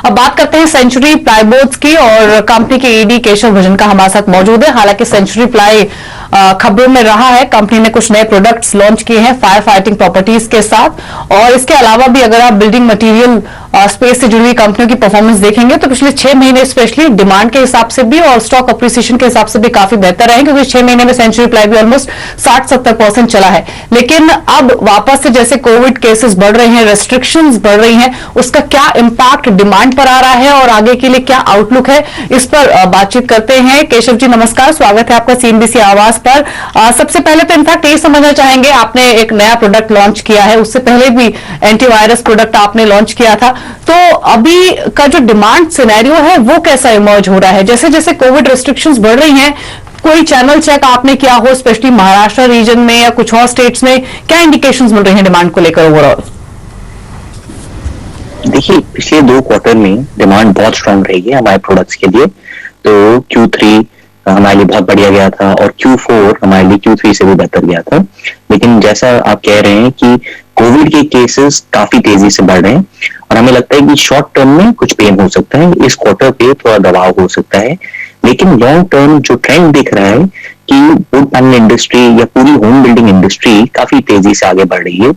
अब बात करते हैं सेंचुरी प्लाईबोर्ड्स की और कंपनी के ईडी केशव भजन का हमारे साथ मौजूद है। हालांकि सेंचुरी प्लाई खबरों में रहा है, कंपनी ने कुछ नए प्रोडक्ट्स लॉन्च किए हैं फायर फाइटिंग प्रॉपर्टीज के साथ। और इसके अलावा भी अगर आप बिल्डिंग मटेरियल स्पेस से जुड़ी हुई कंपनियों की परफॉर्मेंस देखेंगे तो पिछले 6 महीने स्पेशली डिमांड के हिसाब से भी और स्टॉक अप्रिसिएशन के हिसाब से भी काफी बेहतर रहे, क्योंकि 6 महीने में सेंचुरी प्लाई भी ऑलमोस्ट 60-70% चला है। लेकिन अब वापस से जैसे कोविड केसेस बढ़ रहे हैं, रेस्ट्रिक्शंस बढ़ रही हैं, उसका क्या इंपैक्ट डिमांड पर आ रहा है और आगे के लिए क्या आउटलुक है, इस पर बातचीत करते हैं। केशव जी नमस्कार, स्वागत है आपका सीएनबीसी आवाज पर। सबसे पहले तो इनफैक्ट यही समझना चाहेंगे, आपने एक नया प्रोडक्ट लॉन्च किया है, उससे पहले भी एंटीवायरस प्रोडक्ट आपने लॉन्च किया था, तो अभी का जो डिमांड सिनेरियो है वो कैसा इमर्ज हो रहा है? जैसे जैसे कोविड रेस्ट्रिक्शंस बढ़ रही हैं, कोई चैनल चेक आपने किया हो स्पेशली महाराष्ट्र रीजन में या कुछ और स्टेट्स में, क्या इंडिकेशंस मिल रहे हैं डिमांड को लेकर ओवरऑल? देखिए, पिछले 2 क्वार्टर में डिमांड बहुत स्ट्रांग रही है हमारे प्रोडक्ट्स के लिए। तो Q3 हमारे लिए बहुत बढ़िया गया था और Q4 हमारे लिए Q3 से भी बेहतर गया था। लेकिन जैसा आप कह रहे हैं कि कोविड के केसेस काफी तेजी से बढ़ रहे हैं और हमें लगता है कि शॉर्ट टर्म में कुछ पेन हो सकता है, इस क्वार्टर पे थोड़ा दबाव हो सकता है। लेकिन लॉन्ग टर्म जो ट्रेंड दिख रहा है कि वुड पैनल इंडस्ट्री या पूरी होम बिल्डिंग इंडस्ट्री काफी तेजी से आगे बढ़ रही है।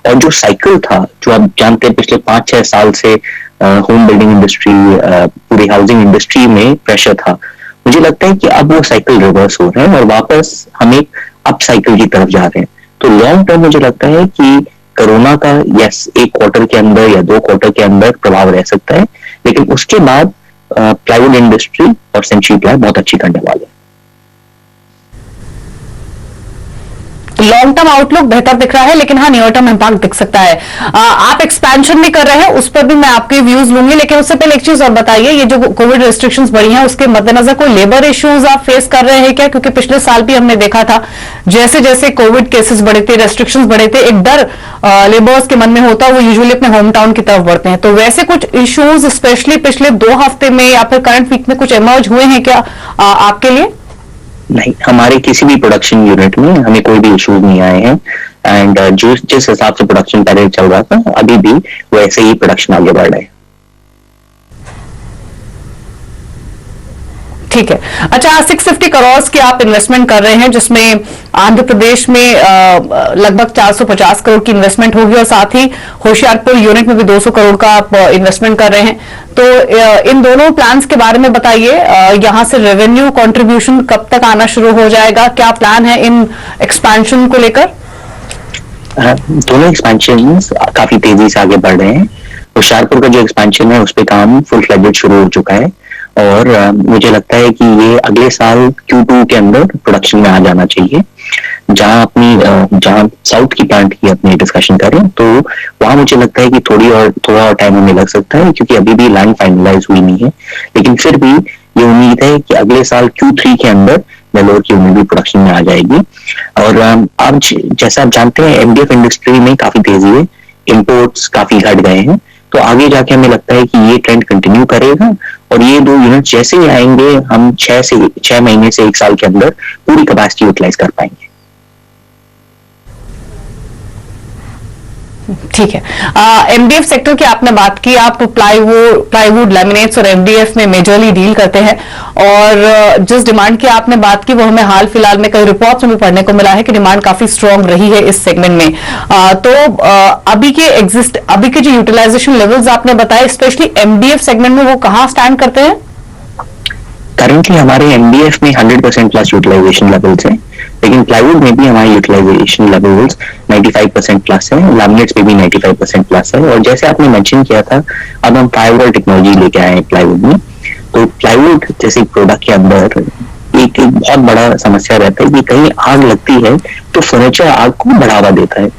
और जो साइकिल था, जो आप जानते हैं पिछले 5-6 साल से होम बिल्डिंग इंडस्ट्री, पूरी हाउसिंग इंडस्ट्री में प्रेशर था, मुझे लगता है कि अब वो साइकिल रिवर्स हो रहा है और वापस हम एक अप साइकिल की तरफ जा रहे हैं। तो लॉन्ग टर्म मुझे लगता है कि कोरोना का यस 1 क्वार्टर के अंदर या 2 क्वार्टर के अंदर प्रभाव रह सकता है, लेकिन उसके बाद प्लाईवुड इंडस्ट्री और सेंचुरी प्लाई बहुत अच्छी करने वाले हैं। लॉन्ग टर्म आउटलुक बेहतर दिख रहा है, लेकिन हाँ नियर टर्म इंपैक्ट दिख सकता है। आप एक्सपेंशन भी कर रहे हैं, उस पर भी मैं आपके व्यूज लूंगी, लेकिन उससे पहले एक चीज और बताइए, ये जो कोविड रेस्ट्रिक्शंस बढ़ी हैं उसके मद्देनजर कोई लेबर इश्यूज आप फेस कर रहे हैं क्या? क्योंकि पिछले साल भी हमने देखा था जैसे जैसे कोविड केसेस बढ़े थे, रेस्ट्रिक्शंस बढ़े थे, एक डर लेबर्स के मन में होता है, वो यूजुअली अपने होम टाउन की तरफ बढ़ते हैं। तो वैसे कुछ इश्यूज स्पेशली पिछले 2 हफ्ते में या फिर करंट वीक में कुछ इमर्ज हुए हैं क्या आपके लिए? नहीं, हमारे किसी भी प्रोडक्शन यूनिट में हमें कोई भी इश्यूज नहीं आए हैं। एंड जिस हिसाब से प्रोडक्शन पहले चल रहा था, अभी भी वैसे ही प्रोडक्शन आगे बढ़ रहा है। ठीक है। अच्छा, 650 करोड़ की आप इन्वेस्टमेंट कर रहे हैं, जिसमें आंध्र प्रदेश में लगभग 450 करोड़ की इन्वेस्टमेंट होगी और साथ ही होशियारपुर यूनिट में भी 200 करोड़ का आप इन्वेस्टमेंट कर रहे हैं। तो इन दोनों प्लान्स के बारे में बताइए, यहां से रेवेन्यू कंट्रीब्यूशन कब तक आना शुरू हो जाएगा, क्या प्लान है इन एक्सपेंशन को लेकर? दोनों एक्सपेंशन काफी तेजी से आगे बढ़ रहे हैं। होशियारपुर का जो एक्सपेंशन है उस पर काम फुल फ्लेजेड शुरू हो चुका है और मुझे लगता है कि ये अगले साल Q2 के अंदर प्रोडक्शन में आ जाना चाहिए। जहां साउथ की प्लांट की अपनी डिस्कशन करें तो वहां मुझे लगता है कि थोड़ा और टाइम हमें लग सकता है, क्योंकि अभी भी लैंड फाइनलाइज हुई नहीं है। लेकिन फिर भी ये उम्मीद है कि अगले साल Q3 के अंदर नेल्लोर की यूनिट भी प्रोडक्शन में आ जाएगी। और अब जैसा आप जानते हैं MDF इंडस्ट्री में काफी तेजी है, इम्पोर्ट्स काफी घट गए हैं, तो आगे जाके हमें लगता है कि ये ट्रेंड कंटिन्यू करेगा और ये 2 यूनिट जैसे ही आएंगे हम 6 महीने से 1 साल के अंदर पूरी कैपेसिटी यूटिलाइज कर पाएंगे। ठीक है। MDF सेक्टर की आपने बात की, आप प्लाईवुड लैमिनेट्स और MDF में मेजरली डील करते हैं और जिस डिमांड की आपने बात की वो हमें हाल फिलहाल में कई रिपोर्ट्स में भी पढ़ने को मिला है कि डिमांड काफी स्ट्रांग रही है इस सेगमेंट में। तो अभी के जो यूटिलाइजेशन लेवल्स आपने बताए स्पेशली MDF सेगमेंट में, वो कहाँ स्टैंड करते हैं? करंटली हमारे MDF में 100% प्लस यूटिलाइजेशन लेवल्स हैं, लेकिन प्लाईवुड में भी हमारे यूटिलाइजेशन लेवल्स 95% प्लस है, लैमिनेट्स में भी 95% प्लस है। और जैसे आपने मेंशन किया था, अब हम फाइबर टेक्नोलॉजी लेके आए हैं प्लाईवुड में। तो प्लाईवुड जैसे प्रोडक्ट के अंदर एक बहुत बड़ा समस्या रहता है कि कहीं आग लगती है तो फर्नीचर आग को बढ़ावा देता है।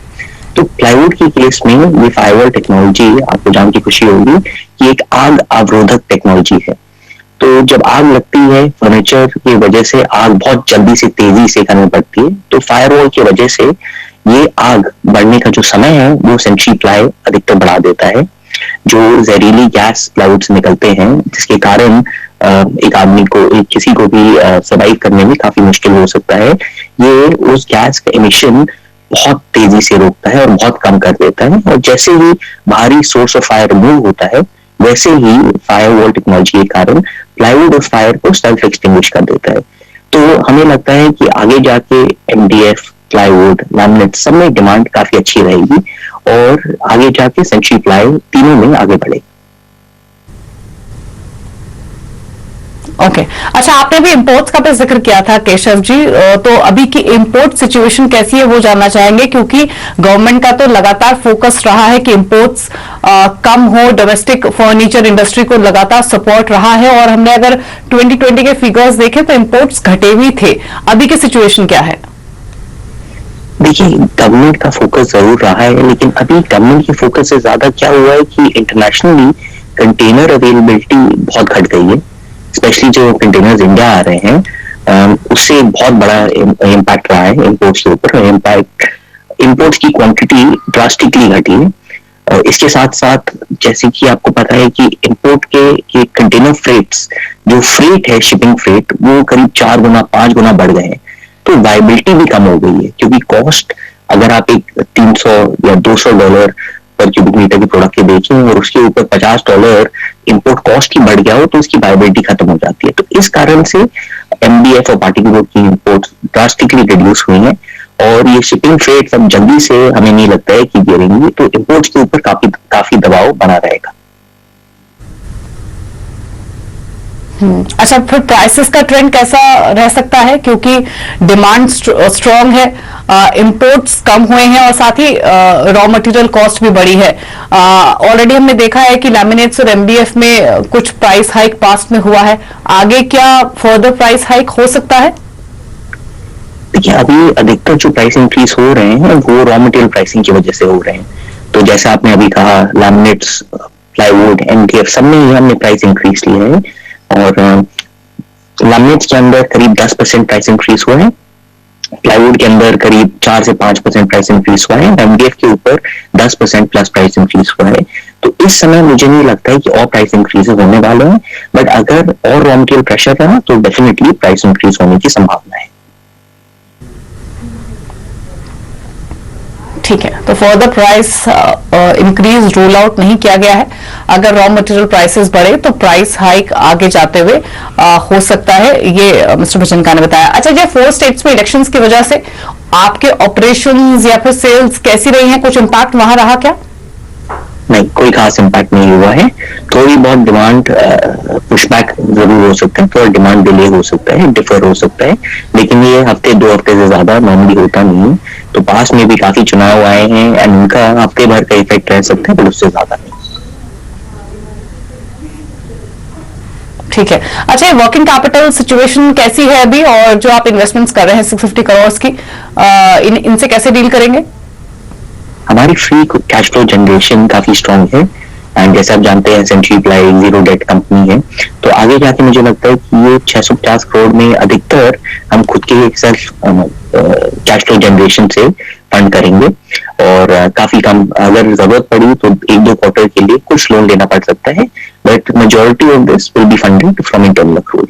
तो प्लाईवुड के केस में ये फाइबर टेक्नोलॉजी, आपको जान की खुशी होगी कि एक आग अवरोधक टेक्नोलॉजी है। तो जब आग लगती है फर्नीचर की वजह से आग बहुत जल्दी से तेजी से घर में बढ़ती है, तो फायरवॉल की वजह से ये आग बढ़ने का जो समय है वो सेंचुरी प्लाई अधिकतर बढ़ा देता है। जो जहरीली गैस प्लाईवुड से निकलते हैं, जिसके कारण एक आदमी को, किसी को भी सर्वाइव करने में काफी मुश्किल हो सकता है। ये उस गैस का एमिशन बहुत तेजी से रोकता है और बहुत कम कर देता है, और जैसे ही बाहरी सोर्स ऑफ फायर रिमूव होता है वैसे ही फायर वॉल टेक्नोलॉजी के कारण प्लाईवुड उस फायर को सेल्फ एक्सटिंग्विश कर देता है। तो हमें लगता है कि आगे जाके एमडीएफ, प्लाईवुड, लैमिनेट सब में डिमांड काफी अच्छी रहेगी और आगे जाके सेंचुरी प्लाई तीनों में आगे बढ़ेगी। ओके अच्छा, आपने भी इंपोर्ट्स का भी जिक्र किया था केशव जी, तो अभी की इंपोर्ट सिचुएशन कैसी है वो जानना चाहेंगे, क्योंकि गवर्नमेंट का तो लगातार फोकस रहा है कि इंपोर्ट्स कम हो, डोमेस्टिक फर्नीचर इंडस्ट्री को लगातार सपोर्ट रहा है, और हमने अगर 2020 के फिगर्स देखें तो इंपोर्ट्स घटे भी थे। अभी की सिचुएशन क्या है? देखिए, गवर्नमेंट का फोकस जरूर रहा है, लेकिन अभी गवर्नमेंट की फोकस से ज्यादा क्या हुआ है कि इंटरनेशनली कंटेनर अवेलेबिलिटी बहुत घट गई है। स्पेशली जो कंटेनर्स इंडिया आ रहे हैं उससे बहुत बड़ा इम्पैक्ट रहा है इंपोर्ट्स के ऊपर। इंपोर्ट्स की क्वांटिटी ड्रास्टिकली घटी है। इसके साथ साथ जैसे कि आपको पता है कि इंपोर्ट के कंटेनर फ्रेट्स, जो फ्रेट है, शिपिंग फ्रेट, वो करीब 4 गुना 5 गुना बढ़ गए हैं। तो वायबिलिटी भी कम हो गई है, क्योंकि कॉस्ट अगर आप एक $300 या $200 पर क्यूबिक मीटर की प्रोडक्ट के बेचें और उसके ऊपर $50 इंपोर्ट कॉस्ट की बढ़ गया हो तो उसकी वायबिलिटी खत्म हो जाती है। तो इस कारण से एमडीएफ और पार्टिकल बोर्ड की इंपोर्ट ड्रास्टिकली रिड्यूस हुई है और ये शिपिंग फ्रेट अब जल्दी से हमें नहीं लगता है कि गिरेंगी, तो इंपोर्ट्स के ऊपर काफी दबाव बना रहेगा। अच्छा, फिर प्राइसेस का ट्रेंड कैसा रह सकता है, क्योंकि डिमांड स्ट्रांग है, इंपोर्ट्स कम हुए हैं और साथ ही रॉ मटेरियल कॉस्ट भी बढ़ी है। ऑलरेडी हमने देखा है कि लैमिनेट्स और एमडीएफ में कुछ प्राइस हाइक पास्ट में हुआ है, आगे क्या फर्दर प्राइस हाइक हो सकता है? देखिए, अभी अधिकतर जो प्राइस इंक्रीज हो रहे हैं वो रॉ मटेरियल प्राइसिंग की वजह से हो रहे हैं। तो जैसे आपने अभी कहा, लैमिनेट्स, प्लाईवुड, एमडीएफ सब में ही हमने प्राइस इंक्रीज लिए हैं और लैमिनेट्स के अंदर करीब 10% प्राइस इंक्रीज हुआ है, प्लाईवुड के अंदर करीब 4 से 5% प्राइस इंक्रीज हुआ है, एमडीएफ के ऊपर 10% प्लस प्राइस इंक्रीज हुआ है। तो इस समय मुझे नहीं लगता है कि और प्राइस इंक्रीज होने वाले हैं, बट अगर और रॉ मटेरियल प्रेशर रहा तो डेफिनेटली प्राइस इंक्रीज होने की संभावना है। ठीक है, तो further price increase roll out नहीं किया गया है। अगर रॉ मटेरियल प्राइसेस बढ़े तो प्राइस हाइक आगे जाते हुए हो सकता है, ये मिस्टर भजनका ने बताया। अच्छा, ये 4 स्टेट्स में इलेक्शंस की वजह से आपके ऑपरेशंस या फिर सेल्स कैसी रही हैं? कुछ इम्पैक्ट वहां रहा क्या? नहीं, कोई खास इम्पैक्ट नहीं हुआ है। थोड़ी बहुत डिमांड पुशबैक जरूर हो सकता है, थोड़ा डिमांड डिले हो सकता है, डिफर हो सकता है, लेकिन ये हफ्ते 2 हफ्ते से ज्यादा नॉर्मली होता नहीं है। तो पास में भी काफी चुनाव आए हैं एंड उनका हफ्ते भर का इफेक्ट रह सकता है, पर उससे ज्यादा नहीं। ठीक है। अच्छा, ये वर्किंग कैपिटल सिचुएशन कैसी है अभी, और जो आप इन्वेस्टमेंट्स कर रहे हैं 650 करोड़ की, इनसे कैसे डील करेंगे? हमारी फ्री कैश फ्लो जनरेशन काफी स्ट्रांग है एंड जैसे आप जानते हैं Century Ply zero debt company है, तो आगे जाके मुझे लगता है कि ये 650 करोड़ में अधिकतर हम खुद के सेल्फ कैश फ्लो जनरेशन से फंड करेंगे और काफी कम, अगर जरूरत पड़ी तो 1-2 क्वार्टर के लिए कुछ लोन लेना पड़ सकता है, but majority of this will be funded from internal accrual.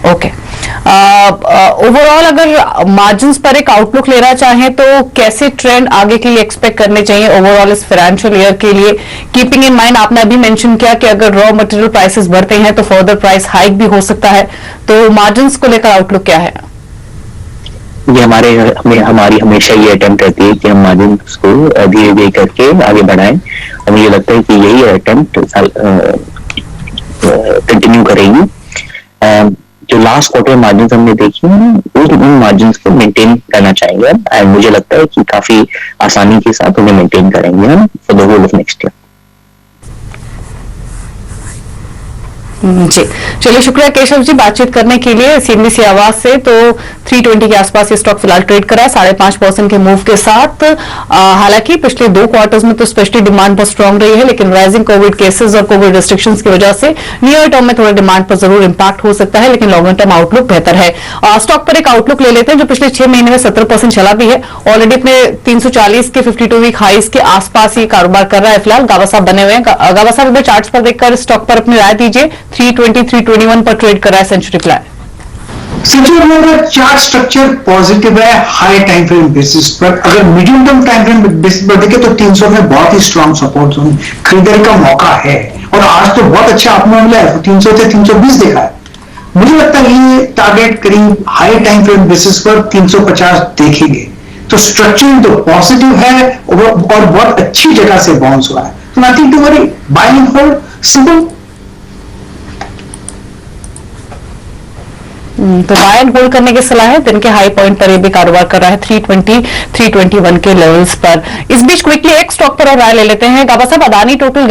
Okay, overall अगर मार्जिन्स पर एक आउटलुक लेना चाहें तो कैसे ट्रेंड आगे के लिए एक्सपेक्ट करने चाहिए ओवरऑल इस फाइनेंशियल ईयर के लिए, कीपिंग इन माइंड आपने अभी मेंशन किया कि अगर रॉ मटेरियल प्राइसेस बढ़ते हैं तो फर्दर प्राइस हाइक भी हो सकता है, तो मार्जिन्स को लेकर आउटलुक क्या है? ये हमारी हमेशा ये अटेम्प्ट रहती है कि हम मार्जिन्स को धीरे धीरे करके आगे बढ़ाएं और मुझे लगता है कि यही अटेम्प्ट कंटिन्यू करेगी। जो लास्ट क्वार्टर मार्जिन हमने देखी है उन मार्जिन को मेंटेन करना चाहेंगे एंड मुझे लगता है कि काफी आसानी के साथ उन्हें मेंटेन करेंगे हम for the whole of next year. जी चलिए, शुक्रिया केशव जी बातचीत करने के लिए सीएनबीसी आवाज से। तो 320 के आसपास ये स्टॉक फिलहाल ट्रेड करा है 5.5% के मूव के साथ। हालांकि पिछले 2 क्वार्टर्स में तो स्पेशली डिमांड बहुत स्ट्रांग रही है, लेकिन राइजिंग कोविड केसेस और कोविड रिस्ट्रिक्शंस की वजह से नियर टर्म में थोड़ा डिमांड पर जरूर इंपैक्ट हो सकता है, लेकिन लॉन्गर टर्म आउटलुक बेहतर है। स्टॉक पर एक आउटलुक ले लेते हैं जो पिछले 6 महीने में 17% चला भी है, ऑलरेडी अपने 340 के 52 वीक हाइस के आसपास ये कारोबार कर रहा है। फिलहाल गावा साहब बने हुए हैं, गावा साहब अगर चार्ट्स पर देखकर स्टॉक पर अपनी राय दीजिए। 320 321 पर ट्रेड कर रहा है सेंचुरी प्लाई। सेंचुरी का चार्ट स्ट्रक्चर पॉजिटिव है हाई टाइम फ्रेम बेसिस पर। अगर medium term time frame basis पर देखें तो 300 में बहुत ही स्ट्रांग सपोर्ट जोन खरीदारी का मौका है, और आज तो बहुत अच्छा आपने मिला है, 300 से 320 देखा है। मुझे लगता है ये टारगेट करीब हाई टाइम फ्रेम बेसिस पर 350 देखेंगे, तो स्ट्रक्चरिंग तो पॉजिटिव है और बहुत अच्छी जगह से बाउंस हुआ है। तो nothing to worry, buy and hold, simple. तो बाय एंड होल्ड करने की सलाह है। दिन के हाई पॉइंट पर ये भी कारोबार कर रहा है 320, 321 के लेवल्स पर। इस बीच क्विकली एक स्टॉक पर और राय ले लेते हैं। गाबा साहब, अदानी टोटल